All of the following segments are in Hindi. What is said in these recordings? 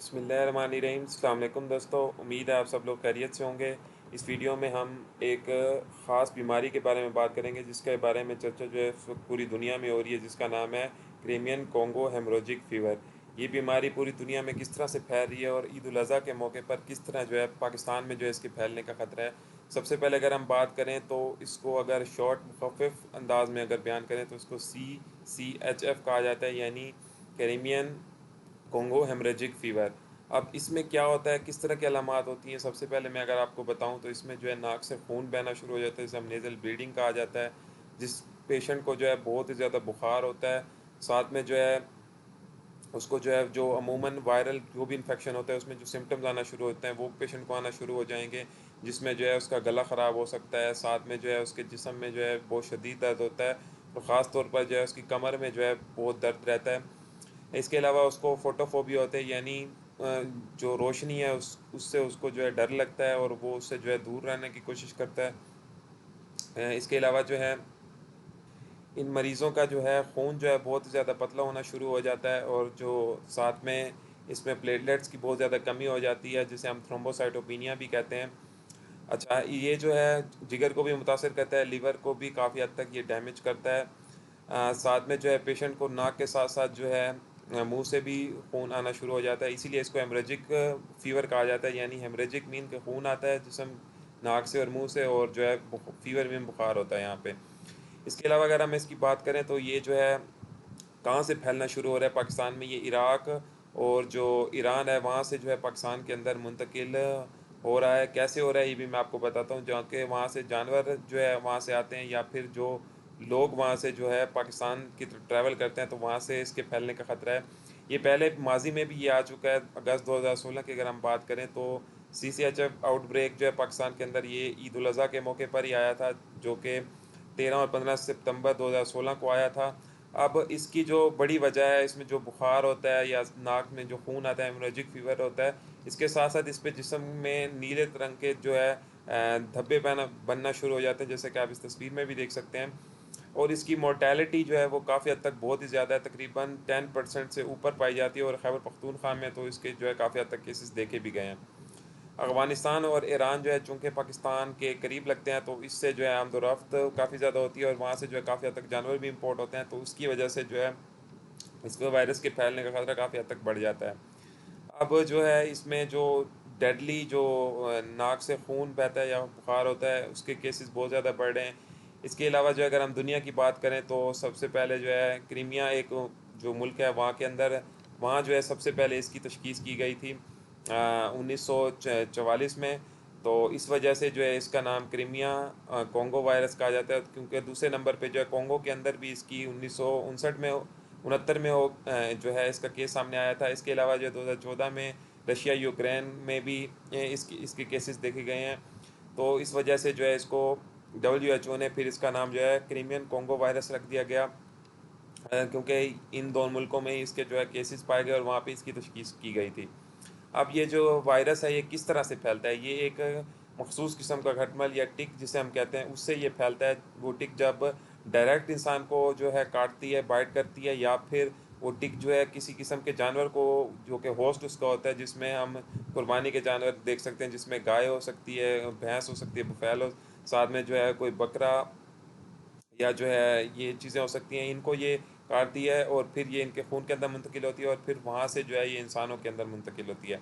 बिस्मिल्लाहिर्रहमानिर्रहीम। अस्सलाम वालेकुम दोस्तों, उम्मीद है आप सब लोग खैरियत से होंगे। इस वीडियो में हम एक ख़ास बीमारी के बारे में बात करेंगे जिसके बारे में चर्चा जो है इस वक्त पूरी दुनिया में हो रही है, जिसका नाम है क्रिमियन कॉन्गो हेमोरेजिक फ़ीवर। ये बीमारी पूरी दुनिया में किस तरह से फैल रही है और ईद उल अज़हा के मौके पर किस तरह जो है पाकिस्तान में जो है इसके फैलने का ख़तरा है। सबसे पहले अगर हम बात करें तो इसको अगर शॉर्ट मुखफ़िफ़ अंदाज में अगर बयान करें तो इसको CCHF कहा जाता है, यानी कैरिमियन कॉन्गो हेमरेजिक फ़ीवर। अब इसमें क्या होता है, किस तरह की अलामात होती हैं? सबसे पहले मैं अगर आपको बताऊं तो इसमें जो है नाक से खून बहना शुरू हो जाता है, जिसे हम नेज़ल ब्लीडिंग कहा जाता है। जिस पेशेंट को जो है बहुत ही ज़्यादा बुखार होता है, साथ में जो है उसको जो है जो अमूमन वायरल जो भी इन्फेक्शन होता है उसमें जो सिम्टम्स आना शुरू होते हैं वो पेशेंट को आना शुरू हो जाएंगे, जिसमें जो है उसका गला ख़राब हो सकता है, साथ में जो है उसके जिस्म में जो है बहुत शदीद दर्द होता है। तो ख़ास तौर पर जो है उसकी कमर में जो है बहुत दर्द रहता है। इसके अलावा उसको फोटोफोबिया होता है, यानी जो रोशनी है उससे उसको जो है डर लगता है और वो उससे जो है दूर रहने की कोशिश करता है। इसके अलावा जो है इन मरीज़ों का जो है खून जो है बहुत ज़्यादा पतला होना शुरू हो जाता है और जो साथ में इसमें प्लेटलेट्स की बहुत ज़्यादा कमी हो जाती है, जिसे हम थ्रोम्बोसाइटोपिनिया भी कहते हैं। अच्छा, ये जो है जिगर को भी मुतासर करता है, लीवर को भी काफ़ी हद तक ये डैमेज करता है। साथ में जो है पेशेंट को नाक के साथ साथ जो है मुंह से भी खून आना शुरू हो जाता है, इसीलिए इसको हेमरेजिक फ़ीवर कहा जाता है। यानी हेमरेजिक मीन के खून आता है जिसम नाक से और मुंह से, और जो है फ़ीवर में बुखार होता है यहाँ पे। इसके अलावा अगर हम इसकी बात करें तो ये जो है कहाँ से फैलना शुरू हो रहा है पाकिस्तान में, ये इराक और जो ईरान है वहाँ से जो है पाकिस्तान के अंदर मुंतकिल हो रहा है। कैसे हो रहा है ये भी मैं आपको बताता हूँ। जहाँ के वहाँ से जानवर जो है वहाँ से आते हैं, या फिर जो लोग वहाँ से जो है पाकिस्तान की तरफ ट्रैवल करते हैं, तो वहाँ से इसके फैलने का ख़तरा है। ये पहले माजी में भी ये आ चुका है। अगस्त 2016 की अगर हम बात करें तो CCHF आउटब्रेक जो है पाकिस्तान के अंदर ये ईद उल अज़हा के मौके पर ही आया था, जो कि 13 और 15 सितंबर 2016 को आया था। अब इसकी जो बड़ी वजह है, इसमें जो बुखार होता है या नाक में जो खून आता है, हेमोरेजिक फ़ीवर होता है, इसके साथ साथ इस पे जिस्म में नीले रंग के जो है धब्बे बनना शुरू हो जाते हैं, जैसे कि आप इस तस्वीर में भी देख सकते हैं। और इसकी मोर्टेलिटी जो है वो काफ़ी हद तक बहुत ही ज़्यादा है, तकरीबन 10% से ऊपर पाई जाती है, और खैबर पख्तूनख्वा में तो इसके जो है काफ़ी हद तक केसेस देखे भी गए हैं। अफ़गानिस्तान और ईरान जो है चूँकि पाकिस्तान के करीब लगते हैं, तो इससे जो है आमदोरफ़्त काफ़ी ज़्यादा होती है और वहाँ से जो है काफ़ी हद तक जानवर भी इंपोर्ट होते हैं, तो उसकी वजह से जो है इस वायरस के फैलने का खतरा काफ़ी हद तक बढ़ जाता है। अब जो है इसमें जो डेडली जो नाक से खून बहता है या बुखार होता है, उसके केसेस बहुत ज़्यादा बढ़ रहे हैं। इसके अलावा जो है अगर हम दुनिया की बात करें तो सबसे पहले जो है क्रीमिया एक जो मुल्क है वहाँ के अंदर, वहाँ जो है सबसे पहले इसकी तशख़ीस की गई थी 1944 में। तो इस वजह से जो है इसका नाम क्रीमिया कॉन्गो वायरस कहा जाता है, क्योंकि दूसरे नंबर पे जो है कॉन्गो के अंदर भी इसकी 1959 में 69 में जो है इसका केस सामने आया था। इसके अलावा जो 2014 में रशिया यूक्रेन में भी इसके केसेस देखे गए हैं। तो इस वजह से जो है इसको WHO ने फिर इसका नाम जो है क्रीमियन कॉन्गो वायरस रख दिया गया, क्योंकि इन दोनों मुल्कों में ही इसके जो है केसेस पाए गए और वहाँ पे इसकी तशख़ीस की गई थी। अब ये जो वायरस है ये किस तरह से फैलता है, ये एक मखसूस किस्म का घटमल या टिक जिसे हम कहते हैं उससे ये फैलता है। वो टिक जब डायरेक्ट इंसान को जो है काटती है, बाइट करती है, या फिर वो टिक जो है किसी किस्म के जानवर को, जो कि होस्ट उसका होता है, जिसमें हम कुर्बानी के जानवर देख सकते हैं, जिसमें गाय हो सकती है, भैंस हो सकती है, बफैल हो, साथ में जो है कोई बकरा, या जो है ये चीज़ें हो सकती हैं, इनको ये काटती है और फिर ये इनके खून के अंदर मुंतकिल होती है और फिर वहाँ से जो है ये इंसानों के अंदर मुंतकिल होती है।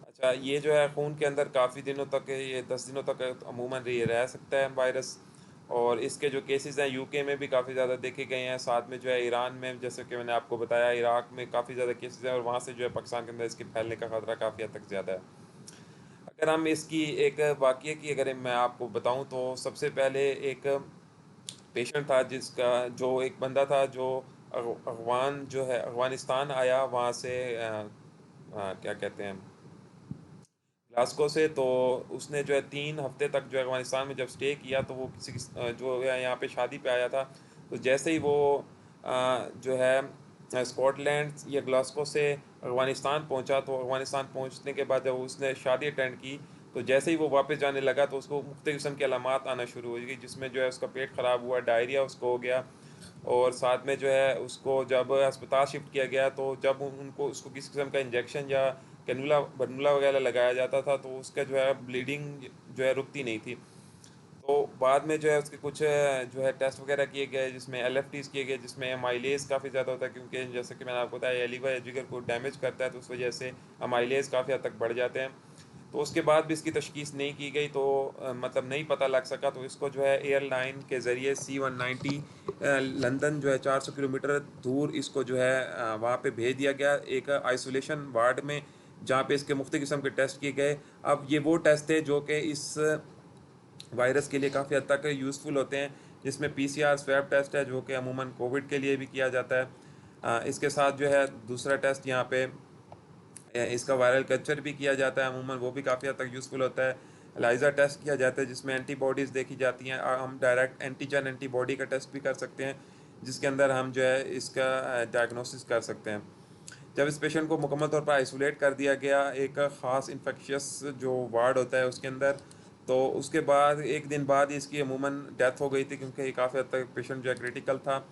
अच्छा, ये जो है खून के अंदर काफ़ी दिनों तक, ये 10 दिनों तक अमूमन ये रह सकता है वायरस। और इसके जो केसेस हैं यूके में भी काफ़ी ज़्यादा देखे गए हैं, साथ में जो है ईरान में, जैसे कि मैंने आपको बताया, इराक में काफ़ी ज़्यादा केसेस हैं, और वहाँ से जो है पाकिस्तान के अंदर इसके फैलने का खतरा काफ़ी हद तक ज़्यादा है। अगर हम इसकी एक वाक़ये की अगर मैं आपको बताऊँ तो सबसे पहले एक पेशेंट था, जिसका जो एक बंदा था जो अफ़गान जो है अफ़गानिस्तान आया वहाँ से, क्या कहते हैं, ग्लासगो से। तो उसने जो है 3 हफ्ते तक जो है अफगानिस्तान में जब स्टे किया, तो वो जो है यहाँ पे शादी पे आया था। तो जैसे ही वो जो है स्कॉटलैंड या ग्लासगो से अफगानिस्तान पहुँचा, तो अफगानिस्तान पहुँचने के बाद जब उसने शादी अटेंड की, तो जैसे ही वो वापस जाने लगा तो उसको मुख्तलिफ किस्म की अलामात आना शुरू हो गई, जिसमें जो है उसका पेट ख़राब हुआ, डायरिया उसको हो गया। और साथ में जो है उसको जब अस्पताल शिफ्ट किया गया, तो जब उनको उसको किसी किस्म का इंजेक्शन या कैनुला बर्नूला वगैरह लगाया जाता था, तो उसका जो है ब्लीडिंग जो है रुकती नहीं थी। तो बाद में जो है उसके कुछ जो है टेस्ट वगैरह किए गए, जिसमें एलएफटीज किए गए, जिसमें अमाइलेज काफ़ी ज़्यादा होता है, क्योंकि जैसे कि मैंने आपको बताया, लीवर या जिगर को डैमेज करता है, तो उस वजह से अमाइलेज काफ़ी हद तक बढ़ जाते हैं। तो उसके बाद भी इसकी तशखीस नहीं की गई, तो मतलब नहीं पता लग सका, तो इसको जो है एयरलाइन के ज़रिए C-190 लंदन जो है 400 किलोमीटर दूर इसको जो है वहाँ पे भेज दिया गया एक आइसोलेशन वार्ड में, जहाँ पे इसके मुख्तलिफ किस्म के टेस्ट किए गए। अब ये वो टेस्ट थे जो कि इस वायरस के लिए काफ़ी हद तक यूज़फुल होते हैं, जिसमें पीसीआर स्वैब टेस्ट है, जो कि अमूमन कोविड के लिए भी किया जाता है। इसके साथ जो है दूसरा टेस्ट यहाँ पे इसका वायरल कल्चर भी किया जाता है, अमूमन वो भी काफ़ी हद तक यूज़फुल होता है। एलाइजा टेस्ट किया जाता है, जिसमें एंटीबॉडीज़ देखी जाती हैं। हम डायरेक्ट एंटीजन एंटीबॉडी का टेस्ट भी कर सकते हैं, जिसके अंदर हम जो है इसका डायग्नोसिस कर सकते हैं। जब इस पेशेंट को मुकम्मल तौर पर आइसोलेट कर दिया गया एक ख़ास इन्फेक्शियस जो वार्ड होता है उसके अंदर, तो उसके बाद एक दिन बाद ही इसकी अमूमन डेथ हो गई थी, क्योंकि ये काफ़ी हद तक पेशेंट जो है क्रिटिकल था।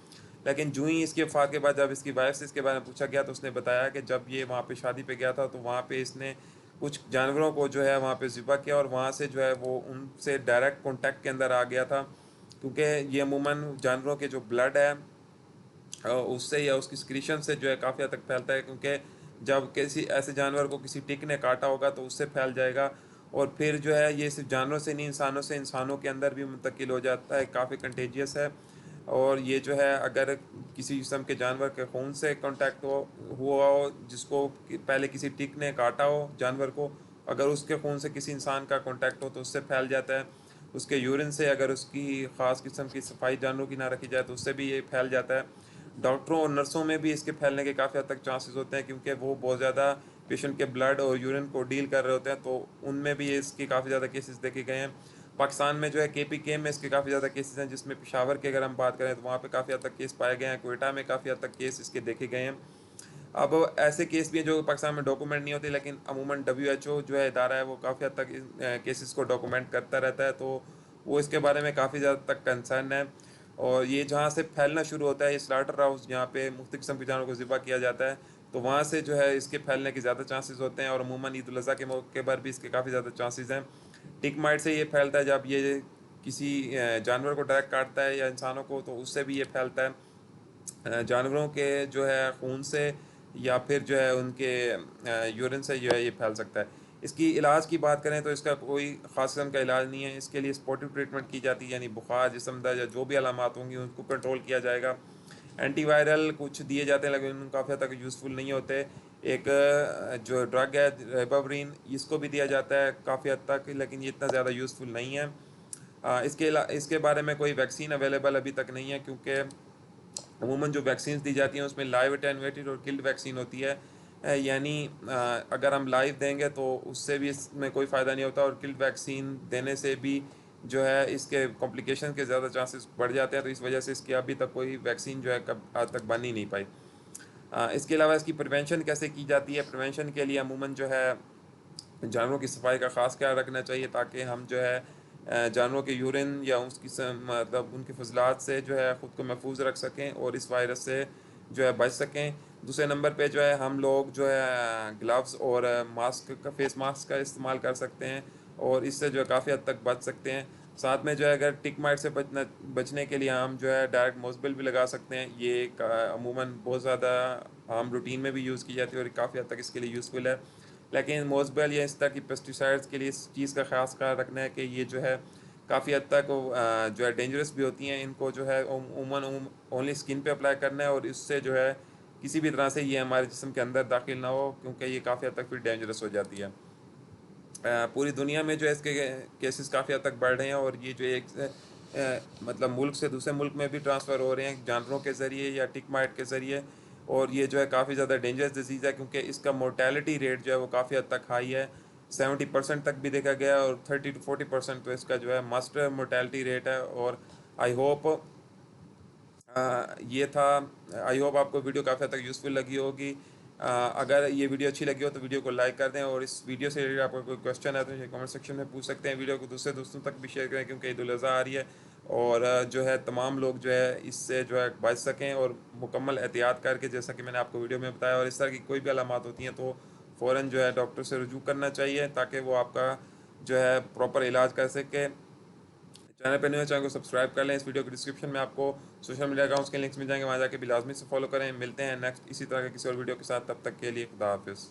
लेकिन जूँ ही इसके वफ़ात के बाद जब इसकी वाइफ से इसके बारे में पूछा गया, तो उसने बताया कि जब ये वहाँ पे शादी पे गया था, तो वहाँ पे इसने कुछ जानवरों को जो है वहाँ पे ज़िबा किया, और वहाँ से जो है वो उनसे डायरेक्ट कॉन्टैक्ट के अंदर आ गया था। क्योंकि ये अमूमन जानवरों के जो ब्लड है उससे या उसकी सिक्रीशन से जो है काफ़ी हद तक फैलता है, क्योंकि जब किसी ऐसे जानवर को किसी टिक ने काटा होगा तो उससे फैल जाएगा, और फिर जो है ये सिर्फ जानवरों से नहीं, इंसानों से, इंसानों के अंदर भी मुंतकिल हो जाता है, काफ़ी कंटेजियस है। और ये जो है अगर किसी किस्म के जानवर के खून से कांटेक्ट हुआ हो, जिसको पहले किसी टिक ने काटा हो जानवर को, अगर उसके खून से किसी इंसान का कांटेक्ट हो तो उससे फैल जाता है। उसके यूरिन से अगर उसकी ख़ास किस्म की सफाई जानवरों की ना रखी जाए तो उससे भी ये फैल जाता है। डॉक्टरों और नर्सों में भी इसके फैलने के काफ़ी हद तक चांसेस होते हैं, क्योंकि वो बहुत ज़्यादा पेशेंट के ब्लड और यूरिन को डील कर रहे होते हैं, तो उनमें भी इसके काफ़ी ज़्यादा केसेस देखे गए हैं। पाकिस्तान में जो है KPK में इसके काफ़ी ज़्यादा केसेस हैं, जिसमें पेशावर की अगर हम बात करें तो वहाँ पे काफ़ी हद तक केस पाए गए हैं, कोयटा में काफ़ी हद तक केस इसके देखे गए हैं। अब ऐसे केस भी हैं जो पाकिस्तान में डॉक्यूमेंट नहीं होते, लेकिन अमूमन WHO जो है इदारा है, वो काफ़ी हद तक केसेस को डॉक्यूमेंट करता रहता है, तो वो इसके बारे में काफ़ी ज़्यादा तक कंसर्न है। और ये जहाँ से फैलना शुरू होता है, ये स्लाटर हाउस जहाँ पे मुख्तलिफ किस्म के जानवरों को ज़िबा किया जाता है, तो वहाँ से जो है इसके फैलने के ज़्यादा चांसेस होते हैं, और अमूमन ईद उल अज़हा के मौके पर भी इसके काफ़ी ज़्यादा चांसेस हैं। टिक माइट से ये फैलता है, जब ये किसी जानवर को डायरेक्ट काटता है या इंसानों को, तो उससे भी ये फैलता है। जानवरों के जो है खून से या फिर जो है उनके यूरिन से जो है ये फैल सकता है। इसकी इलाज की बात करें तो इसका कोई ख़ास किस्म का इलाज नहीं है। इसके लिए स्पॉटिव ट्रीटमेंट की जाती है, यानी बुखार, जिस्म दर्द या जो भी अलामात होंगी उनको कंट्रोल किया जाएगा। एंटीवायरल कुछ दिए जाते हैं, लेकिन काफ़ी हद तक यूज़फुल नहीं होते। एक जो ड्रग है रेबावरिन, इसको भी दिया जाता है काफ़ी हद तक, लेकिन ये इतना ज़्यादा यूज़फुल नहीं है। इसके बारे में कोई वैक्सीन अवेलेबल अभी तक नहीं है, क्योंकि अमूमन जो वैक्सीन दी जाती हैं उसमें लाइव एटेनुएटेड और किल्ड वैक्सीन होती है। यानी अगर हम लाइव देंगे तो उससे भी इसमें कोई फ़ायदा नहीं होता, और किल्ड वैक्सीन देने से भी जो है इसके कॉम्प्लिकेशन के ज़्यादा चांसेस बढ़ जाते हैं, तो इस वजह से इसकी अभी तक कोई वैक्सीन जो है कब आज तक बन ही नहीं पाई। इसके अलावा इसकी प्रिवेंशन कैसे की जाती है? प्रिवेंशन के लिए अमूमन जो है जानवरों की सफाई का ख़ास ख्याल रखना चाहिए, ताकि हम जो है जानवरों के यूरिन या उसकी मतलब उनकी फजलात से जो है ख़ुद को महफूज रख सकें और इस वायरस से जो है बच सकें। दूसरे नंबर पे जो है हम लोग जो है ग्लव्स और मास्क का, फेस मास्क का इस्तेमाल कर सकते हैं, और इससे जो है काफ़ी हद तक बच सकते हैं। साथ में जो है अगर टिक माइट से बचने के लिए हम जो है डायरेक्ट मोजबिल भी लगा सकते हैं। ये अमूमन बहुत ज़्यादा हम रूटीन में भी यूज़ की जाती है, और काफ़ी हद तक इसके लिए यूज़फुल है। लेकिन मोजबेल या इस तरह की पेस्टिसाइड्स के लिए इस चीज़ का ख़ास ख्याल रखना है कि ये जो है काफ़ी हद तक जो है डेंजरस भी होती हैं। इनको जो है उमूमन ओनली स्किन पे अप्लाई करना है, और इससे जो है किसी भी तरह से ये हमारे जिस्म के अंदर दाखिल ना हो, क्योंकि ये काफ़ी हद तक फिर डेंजरस हो जाती है। पूरी दुनिया में जो है इसके केसेस काफ़ी हद तक बढ़ रहे हैं, और ये जो एक मतलब मुल्क से दूसरे मुल्क में भी ट्रांसफ़र हो रहे हैं जानवरों के ज़रिए या टिक माइट के ज़रिए। और ये जो है काफ़ी ज़्यादा डेंजरस डिजीज़ है, क्योंकि इसका मोर्टेलिटी रेट जो है वो काफ़ी हद तक हाई है, 70% तक भी देखा गया है, और 30 to 40% तो इसका जो है मस्ट मोर्टेलिटी रेट है। और आई होप ये था। आई होप आपको वीडियो काफ़ी हद तक यूज़फुल लगी होगी। अगर ये वीडियो अच्छी लगी हो तो वीडियो को लाइक कर दें, और इस वीडियो से रिलेटेड आपका कोई क्वेश्चन है तो मुझे कमेंट सेक्शन में पूछ सकते हैं। वीडियो को दूसरे दोस्तों तक भी शेयर करें, क्योंकि ईद उल अज़हा आ रही है, और जो है तमाम लोग जो है इससे जो है बच सकें, और मुकम्मल एहतियात करके, जैसा कि मैंने आपको वीडियो में बताया, और इस तरह की कोई भी अलामात होती हैं तो फ़ौरन जो है डॉक्टर से रुजू करना चाहिए, ताकि वो आपका जो है प्रॉपर इलाज कर सके। चैनल पर नहीं हो, चैनल को सब्सक्राइब कर लें। इस वीडियो के डिस्क्रिप्शन में आपको सोशल मीडिया अकाउंट्स के लिंक्स मिल जाएंगे, वहाँ जाके भी लाजमी से फॉलो करें। मिलते हैं नेक्स्ट इसी तरह के किसी और वीडियो के साथ, तब तक के लिए खुदा हाफिज़।